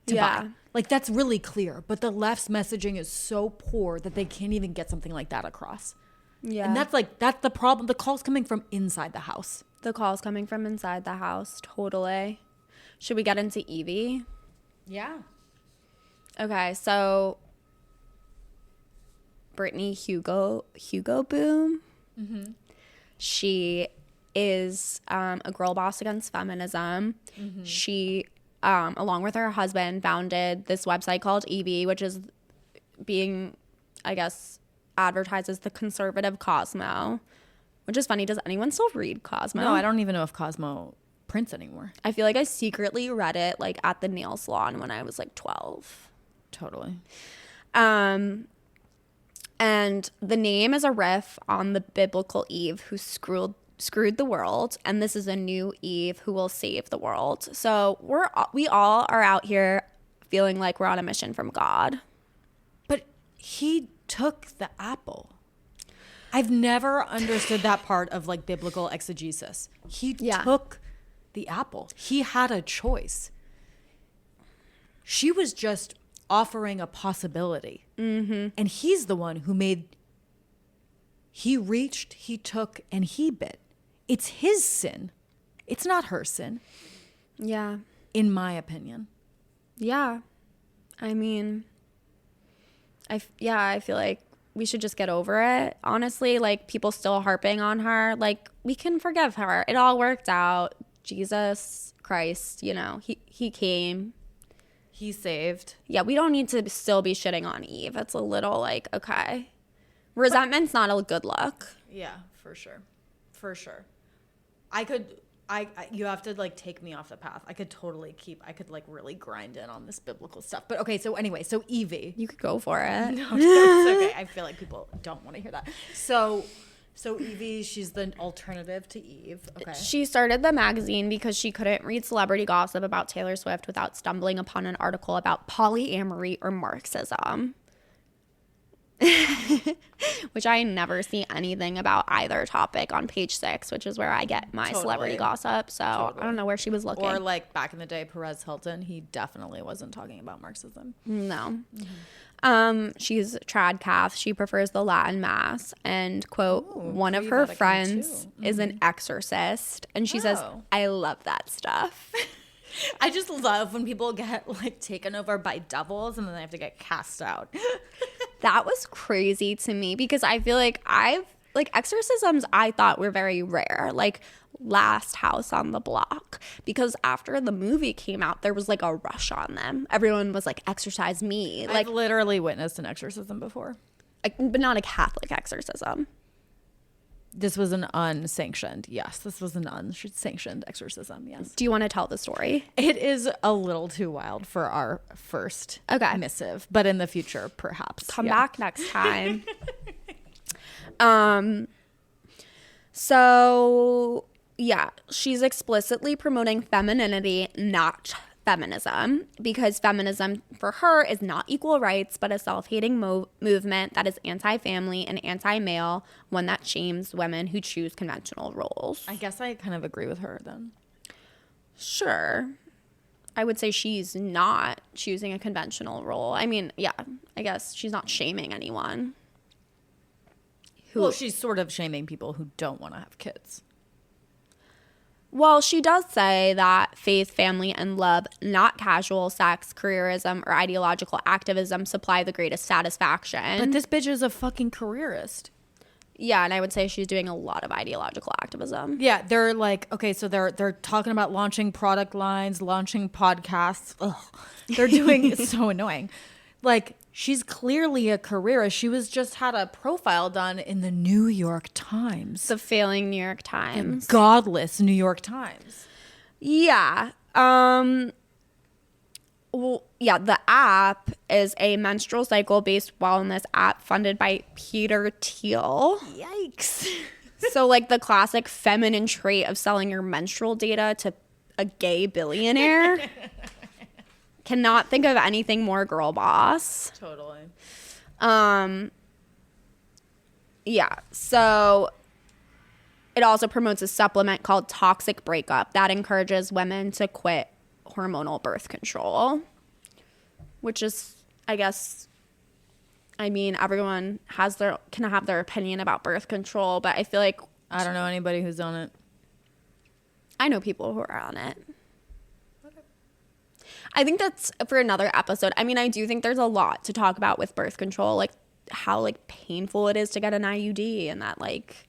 to buy. Like, that's really clear. But the left's messaging is so poor that they can't even get something like that across. Yeah. And that's the problem. The call's coming from inside the house. The call's coming from inside the house. Totally. Should we get into Evie? Yeah. Okay, so Brittany Hugo Boom. Mm-hmm. She is a girl boss against feminism. Mm-hmm. She, along with her husband, founded this website called Evie, which is being, I guess, advertised as the conservative Cosmo, which is funny. Does anyone still read Cosmo? No, I don't even know if Cosmo prints anymore. I feel like I secretly read it, like, at the nail salon when I was, like, 12. Totally. And the name is a riff on the biblical Eve who screwed the world, and this is a new Eve who will save the world. So we all are out here feeling like we're on a mission from God. But he took the apple. I've never understood that part of, like, biblical exegesis. He took the apple. He had a choice. She was just offering a possibility. Mm-hmm. And he's the one who he reached, he took, and he bit. It's his sin. It's not her sin. Yeah. In my opinion. Yeah. I mean, I feel like we should just get over it. Honestly, like, people still harping on her. Like, we can forgive her. It all worked out. Jesus Christ, you know, he came. He saved. Yeah, we don't need to still be shitting on Eve. It's a little like, okay. Resentment's not a good look. Yeah, for sure. For sure. You have to, like, take me off the path. I could like really grind in on this biblical stuff. But okay, so anyway, so Evie. You could go for it. No, it's okay. I feel like people don't want to hear that. So Evie, she's the alternative to Eve. Okay. She started the magazine because she couldn't read celebrity gossip about Taylor Swift without stumbling upon an article about polyamory or Marxism. Which I never see anything about either topic on page 6, which is where I get my celebrity gossip. So I don't know where she was looking. Or, like, back in the day, Perez Hilton, he definitely wasn't talking about Marxism. No. Mm-hmm. She's trad Cath. She prefers the Latin mass, and quote, one of her friends is an exorcist, and she says, I love that stuff. I just love when people get, like, taken over by devils and then they have to get cast out. That was crazy to me because I feel like exorcisms I thought were very rare, like Last House on the Block, because after the movie came out, there was, like, a rush on them. Everyone was like, exorcise me. Like, I've literally witnessed an exorcism before. But not a Catholic exorcism. This was an unsanctioned. Yes, this was an unsanctioned exorcism. Yes. Do you want to tell the story? It is a little too wild for our first missive, but in the future, perhaps. Come back next time. So Yeah, she's explicitly promoting femininity, not feminism, because feminism for her is not equal rights, but a self-hating movement that is anti-family and anti-male, one that shames women who choose conventional roles. I guess I kind of agree with her then. Sure. I would say she's not choosing a conventional role. I mean, yeah, I guess she's not shaming anyone. Well, she's sort of shaming people who don't want to have kids. Well, she does say that faith, family, and love, not casual sex, careerism, or ideological activism, supply the greatest satisfaction. But this bitch is a fucking careerist. Yeah, and I would say she's doing a lot of ideological activism. Yeah, they're like, okay, so they're talking about launching product lines, launching podcasts. Ugh. They're doing, it's so annoying. Like, she's clearly a careerist. She was just had a profile done in the New York Times. The failing New York Times. The godless New York Times. Yeah. Well, yeah, the app is a menstrual cycle based wellness app funded by Peter Thiel. Yikes. So, like, the classic feminine trait of selling your menstrual data to a gay billionaire. Cannot think of anything more girl boss. Totally. Yeah, so it also promotes a supplement called Toxic Breakup that encourages women to quit hormonal birth control, which is, I guess, I mean, everyone can have their opinion about birth control, but I feel like I don't know anybody who's on it. I know people who are on it. I think that's for another episode. I mean, I do think there's a lot to talk about with birth control, like how like painful it is to get an IUD, and that like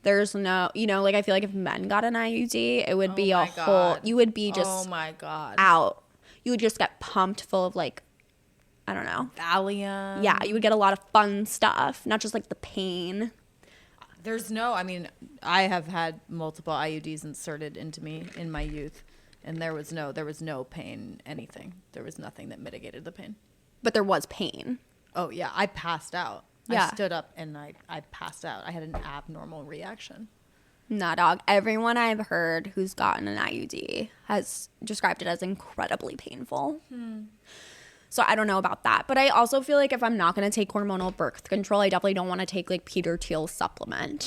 there's no, you know, like I feel like if men got an IUD, it would be a whole, you would be just oh my god out. You would just get pumped full of like, I don't know, Valium. Yeah, you would get a lot of fun stuff, not just like the pain. There's no, I mean, I have had multiple IUDs inserted into me in my youth. And there was no pain, anything. There was nothing that mitigated the pain. But there was pain. Oh, yeah. I passed out. Yeah. I stood up and I passed out. I had an abnormal reaction. Nah, dog. Everyone I've heard who's gotten an IUD has described it as incredibly painful. So I don't know about that. But I also feel like if I'm not going to take hormonal birth control, I definitely don't want to take like Peter Thiel's supplement.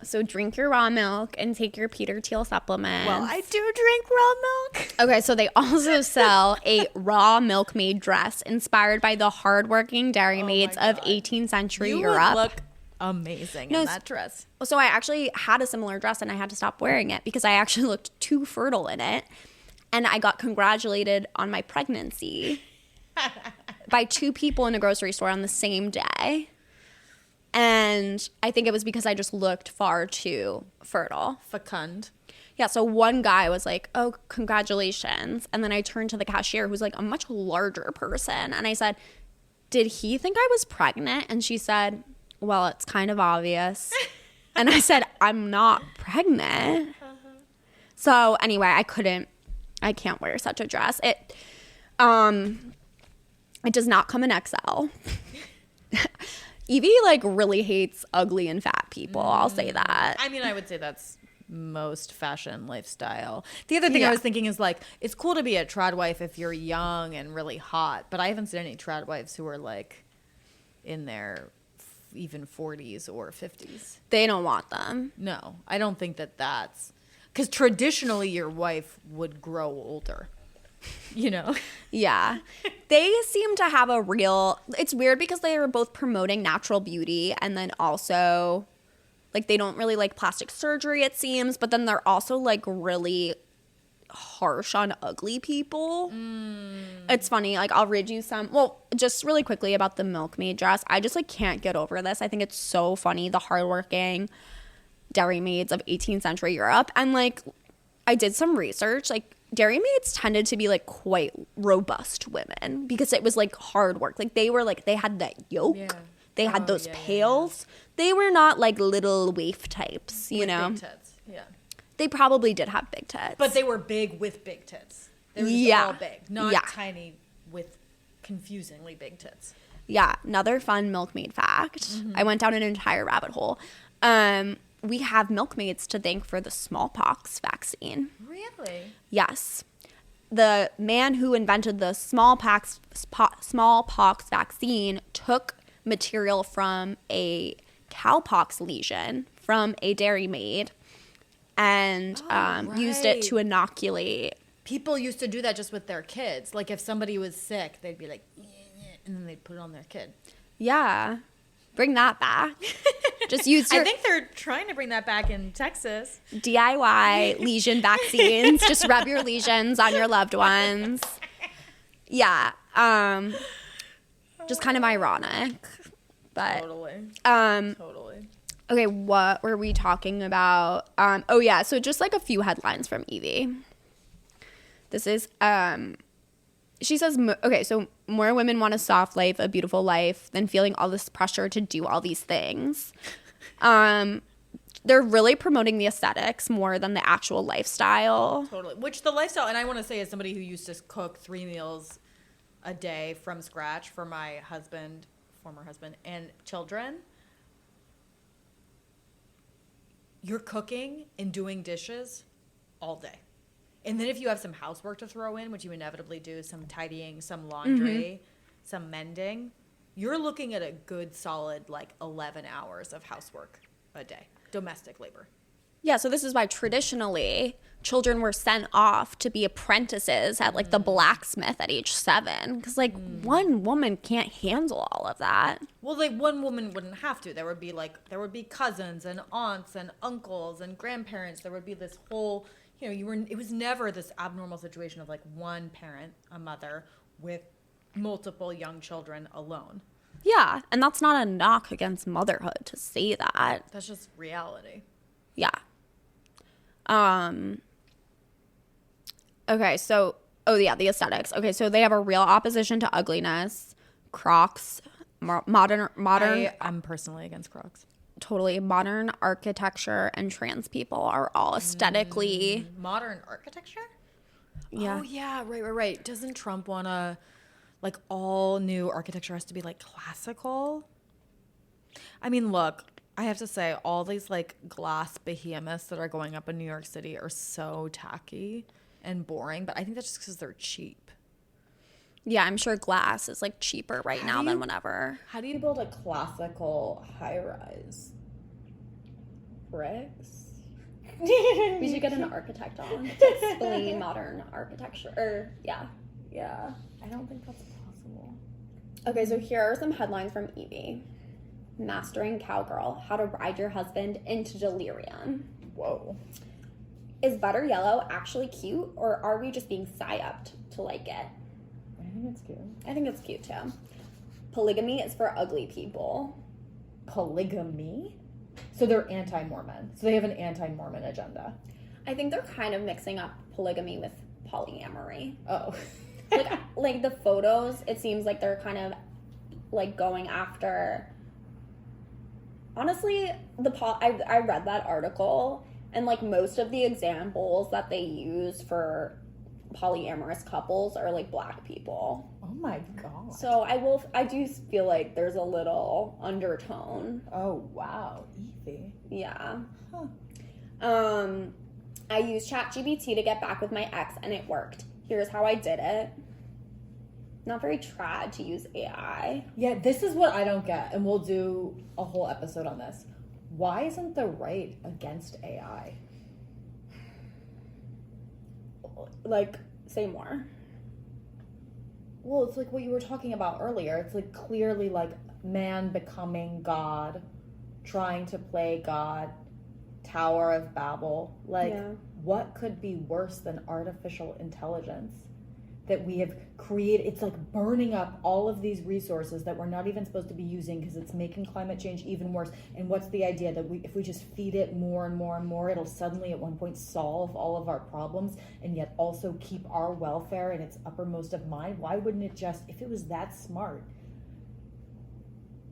So drink your raw milk and take your Peter Thiel supplement. Well, I do drink raw milk. Okay, so they also sell a raw milkmaid dress inspired by the hardworking dairy maids of 18th century Europe. You would look amazing in that dress. So I actually had a similar dress and I had to stop wearing it because I actually looked too fertile in it. And I got congratulated on my pregnancy by two people in a grocery store on the same day. And I think it was because I just looked far too fertile. Fecund. Yeah, so one guy was like, oh, congratulations. And then I turned to the cashier, who's like a much larger person. And I said, did he think I was pregnant? And she said, well, it's kind of obvious. And I said, I'm not pregnant. So anyway, I can't wear such a dress. It does not come in XL. Evie like really hates ugly and fat people. I'll say that. I mean, I would say that's most fashion lifestyle. The other thing I was thinking is like, it's cool to be a trad wife if you're young and really hot, but I haven't seen any trad wives who are like in their even 40s or 50s. They don't want them. No, I don't think that's because traditionally your wife would grow older. You know? Yeah. They seem to have a real, it's weird because they are both promoting natural beauty and then also like they don't really like plastic surgery, it seems, but then they're also like really harsh on ugly people. It's funny, like I'll read you some, well, just really quickly about the milkmaid dress. I just like can't get over this. I think it's so funny, the hardworking dairy maids of 18th century Europe. And like I did some research, like dairy maids tended to be like quite robust women because it was like hard work. Like they were like, they had that yoke. Yeah. They had those pails. Yeah. They were not like little waif types, you know? Big tits. Yeah. They probably did have big tits. But they were big with big tits. They were just all big, not tiny with confusingly big tits. Yeah, another fun milkmaid fact. I went down an entire rabbit hole. We have milkmaids to thank for the smallpox vaccine. Really? Yes. The man who invented the smallpox vaccine took material from a cowpox lesion from a dairy maid and used it to inoculate. People used to do that just with their kids. Like if somebody was sick, they'd be like, and then they'd put it on their kid. Yeah. Bring that back. Just use your I think they're trying to bring that back in Texas. DIY lesion vaccines. Just rub your lesions on your loved ones. Yeah. Just kind of ironic. But Totally. okay, what were we talking about? So just like a few headlines from Evie. This is she says, so more women want a soft life, a beautiful life, than feeling all this pressure to do all these things. They're really promoting the aesthetics more than the actual lifestyle. Totally. Which the lifestyle, and I want to say as somebody who used to cook 3 meals a day from scratch for my husband, former husband, and children, you're cooking and doing dishes all day. And then if you have some housework to throw in, which you inevitably do, some tidying, some laundry, some mending, you're looking at a good solid 11 hours of housework a day, domestic labor. Yeah, so this is why traditionally children were sent off to be apprentices at the blacksmith at age 7 because one woman can't handle all of that. Well, one woman wouldn't have to. There would be cousins and aunts and uncles and grandparents. There would be this whole, it was never this abnormal situation of one parent, a mother, with multiple young children alone. Yeah, and that's not a knock against motherhood to say that. That's just reality. Yeah. Okay, so the aesthetics. Okay, so they have a real opposition to ugliness. Crocs, modern. I'm personally against Crocs. Totally, modern architecture and trans people are all aesthetically Modern architecture? Yeah. Oh yeah, right. Doesn't Trump want to all new architecture has to be classical? I mean, look, I have to say all these glass behemoths that are going up in New York City are so tacky and boring, but I think that's just because they're cheap. Yeah, I'm sure glass is cheaper right now than whenever. How do you build a classical high-rise? Bricks? We should get an architect on to explain modern architecture. Yeah. I don't think that's possible. Okay, so here are some headlines from Evie. Mastering Cowgirl, how to ride your husband into delirium. Whoa. Is butter yellow actually cute, or are we just being psyoped to like it? I think it's cute. I think it's cute too. Polygamy is for ugly people. Polygamy? So they're anti-Mormon. So they have an anti-Mormon agenda. I think they're kind of mixing up polygamy with polyamory. Oh. like the photos, it seems like they're kind of going after. Honestly, I read that article, and most of the examples that they use for polyamorous couples are black people. Oh my god. So I do feel like there's a little undertone. Oh wow, Evie. Yeah. Huh. I used ChatGPT to get back with my ex, and it worked. Here's how I did it. Not very trad to use AI. Yeah, this is what I don't get, and we'll do a whole episode on this. Why isn't the right against AI? Say more. Well, it's what you were talking about earlier. It's clearly man becoming God, trying to play God, Tower of Babel. What could be worse than artificial intelligence that we have created? It's burning up all of these resources that we're not even supposed to be using because it's making climate change even worse. And what's the idea that if we just feed it more and more and more, it'll suddenly at one point solve all of our problems and yet also keep our welfare in its uppermost of mind? Why wouldn't it just, if it was that smart,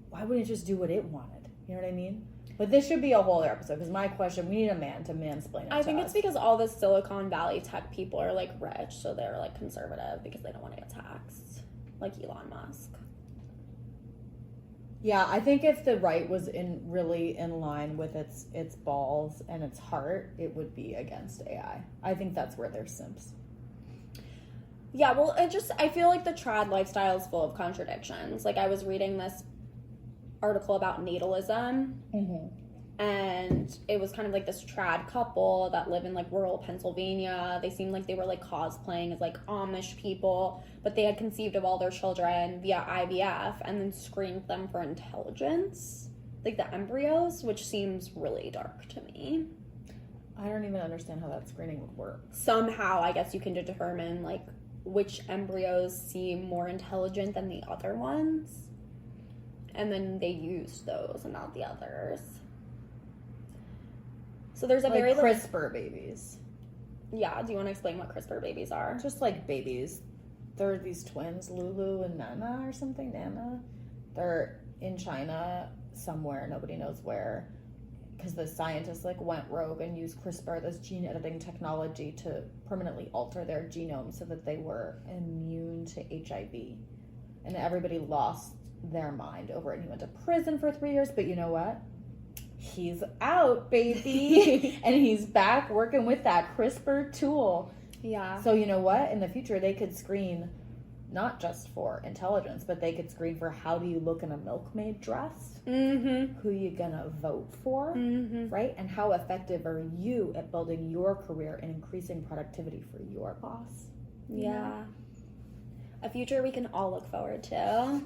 why wouldn't it just do what it wanted? You know what I mean? But this should be a whole other episode because my question, we need a man to mansplain it I think to it's us. because all the Silicon Valley tech people are rich, so they're conservative because they don't want to get taxed, like Elon Musk. Yeah, I think if the right was really in line with its balls and its heart, it would be against AI. I think that's where they're simps. Yeah, well, I feel like the trad lifestyle is full of contradictions. Like, I was reading this article about natalism, and it was kind of like this trad couple that live in, like, rural Pennsylvania. They seemed like they were, like, cosplaying as, like, Amish people, but they had conceived of all their children via IVF and then screened them for intelligence, like the embryos, which seems really dark to me. I don't even understand how that screening would work. Somehow, I guess you can determine, like, which embryos seem more intelligent than the other ones, and then they used those and not the others. So there's a very CRISPR babies. Yeah, do you want to explain what CRISPR babies are? Just like babies. They're these twins, Lulu and Nana or something, Nana. They're in China somewhere, nobody knows where, because the scientists like went rogue and used CRISPR, this gene editing technology, to permanently alter their genome so that they were immune to HIV. And everybody lost their mind over it. And he went to prison for 3 years, but you know what? He's out, baby. And he's back working with that CRISPR tool. Yeah. So you know what? In the future, they could screen not just for intelligence, but they could screen for how do you look in a milkmaid dress, who you gonna vote for, right? And how effective are you at building your career and increasing productivity for your boss? Yeah. A future we can all look forward to.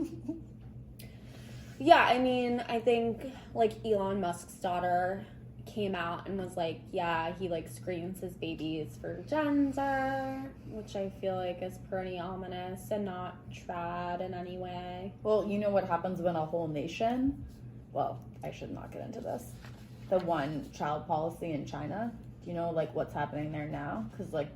Yeah, I mean, I think, like, Elon Musk's daughter came out and was like, yeah, he, like, screens his babies for gender, which I feel like is pretty ominous and not trad in any way. Well, you know what happens when a whole nation, well, I should not get into this, the one child policy in China, do you know, like, what's happening there now? Because, like,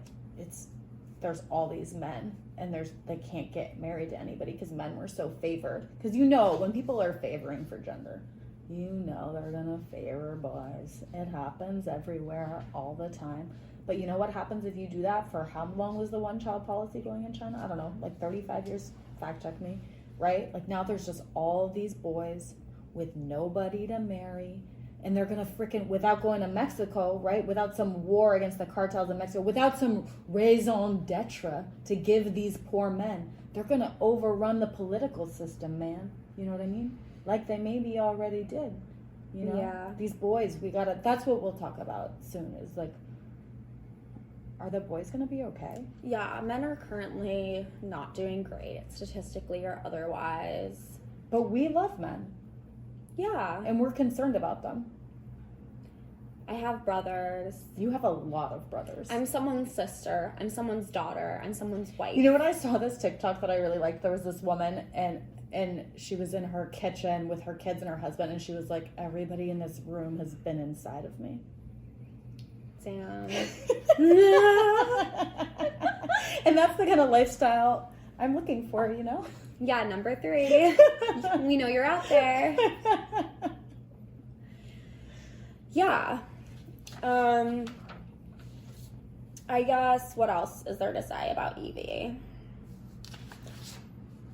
there's all these men, and they can't get married to anybody because men were so favored. Because you know, when people are favoring for gender, you know they're gonna favor boys. It happens everywhere all the time. But you know what happens if you do that for how long was the one child policy going in China? I don't know, like 35 years, fact check me, right? Like now there's just all these boys with nobody to marry, and they're gonna frickin', without going to Mexico, right? Without some war against the cartels in Mexico, without some raison d'etre to give these poor men, they're gonna overrun the political system, man. You know what I mean? Like they maybe already did. You know? Yeah. These boys, that's what we'll talk about soon, is like, are the boys gonna be okay? Yeah, men are currently not doing great, statistically or otherwise. But we love men. Yeah. And we're concerned about them. I have brothers. You have a lot of brothers. I'm someone's sister. I'm someone's daughter. I'm someone's wife. You know what? I saw this TikTok that I really liked. There was this woman, and she was in her kitchen with her kids and her husband, and she was like, everybody in this room has been inside of me. Damn. And that's the kind of lifestyle I'm looking for, you know? Yeah, number 3. We know you're out there. Yeah. I guess what else is there to say about Evie?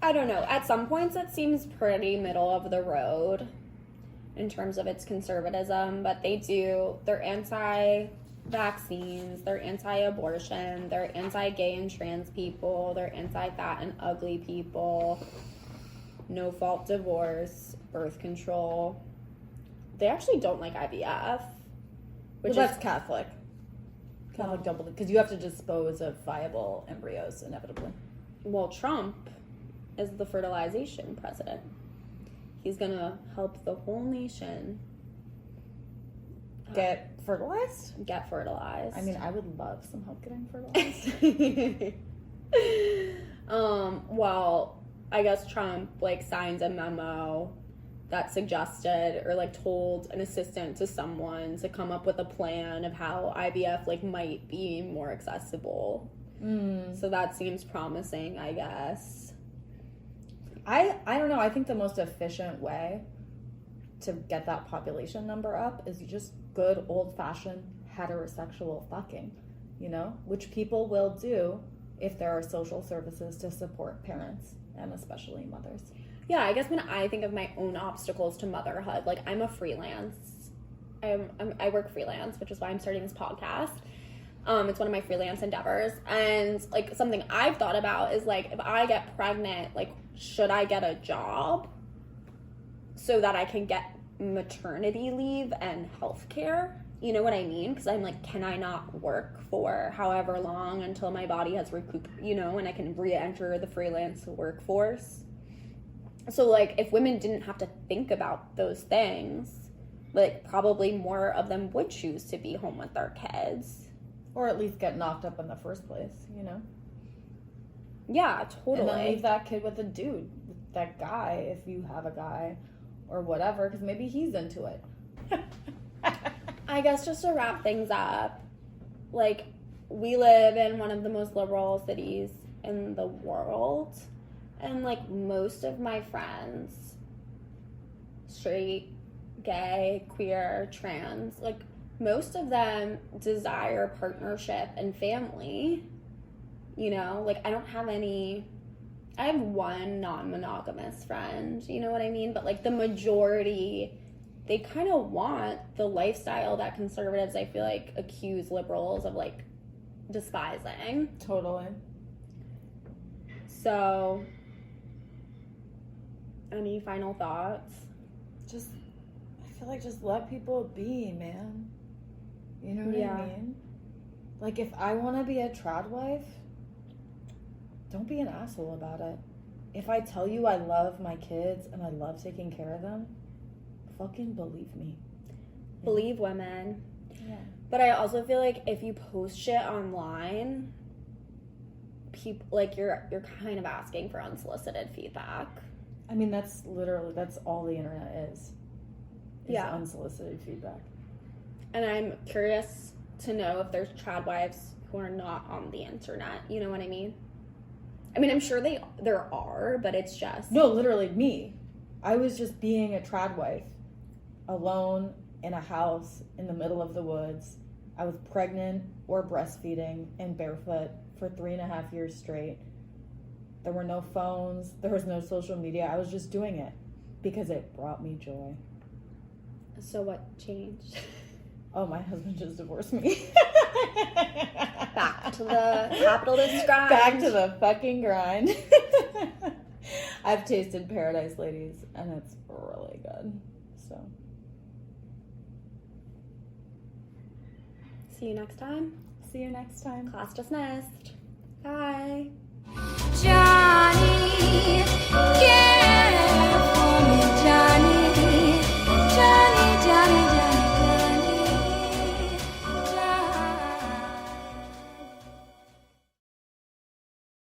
I don't know. At some points it seems pretty middle of the road in terms of its conservatism, but they're anti-vaccines, they're anti-abortion, they're anti-gay and trans people, they're anti-fat and ugly people, no-fault divorce, birth control. They actually don't like IVF, which that's Catholic. Catholic double, because you have to dispose of viable embryos inevitably. Well, Trump is the fertilization president. He's gonna help the whole nation get fertilized. I mean, I would love some help getting fertilized. Well, I guess Trump signs a memo that suggested or told an assistant to someone to come up with a plan of how IVF might be more accessible. So that seems promising, I guess. I don't know. I think the most efficient way to get that population number up is just good old-fashioned heterosexual fucking, which people will do if there are social services to support parents and especially mothers. Yeah, I guess when I think of my own obstacles to motherhood, like I'm a freelance. I work freelance, which is why I'm starting this podcast. It's one of my freelance endeavors. And like something I've thought about is like if I get pregnant, like should I get a job so that I can get maternity leave and health care? You know what I mean? Because I'm like, can I not work for however long until my body has recouped, you know, and I can re-enter the freelance workforce? So like if women didn't have to think about those things, like probably more of them would choose to be home with their kids. Or at least get knocked up in the first place, you know? Yeah, totally. And then leave that kid with a dude, with that guy, if you have a guy, or whatever, because maybe he's into it. I guess just to wrap things up, like, we live in one of the most liberal cities in the world, and, like, most of my friends, straight, gay, queer, trans, like, most of them desire partnership and family, you know? Like, I have one non-monogamous friend, you know what I mean? But, like, the majority, they kind of want the lifestyle that conservatives, I feel like, accuse liberals of, like, despising. Totally. So, any final thoughts? I feel like just let people be, man. You know what I mean? Like, if I want to be a trad wife, don't be an asshole about it. If I tell you I love my kids and I love taking care of them, fucking believe me. Believe women. Yeah. But I also feel like if you post shit online, people, like, you're kind of asking for unsolicited feedback. I mean, that's all the internet is unsolicited feedback. And I'm curious to know if there's trad wives who are not on the internet. You know what I mean? I mean, I'm sure there are, but it's just... No, literally me. I was just being a trad wife, alone in a house in the middle of the woods. I was pregnant or breastfeeding and barefoot for 3.5 years straight. There were no phones. There was no social media. I was just doing it because it brought me joy. So what changed? Oh, my husband just divorced me. Back to the capitalist grind. Back to the fucking grind. I've tasted Paradise Ladies, and it's really good. So. See you next time. See you next time. Class dismissed. Bye. Johnny.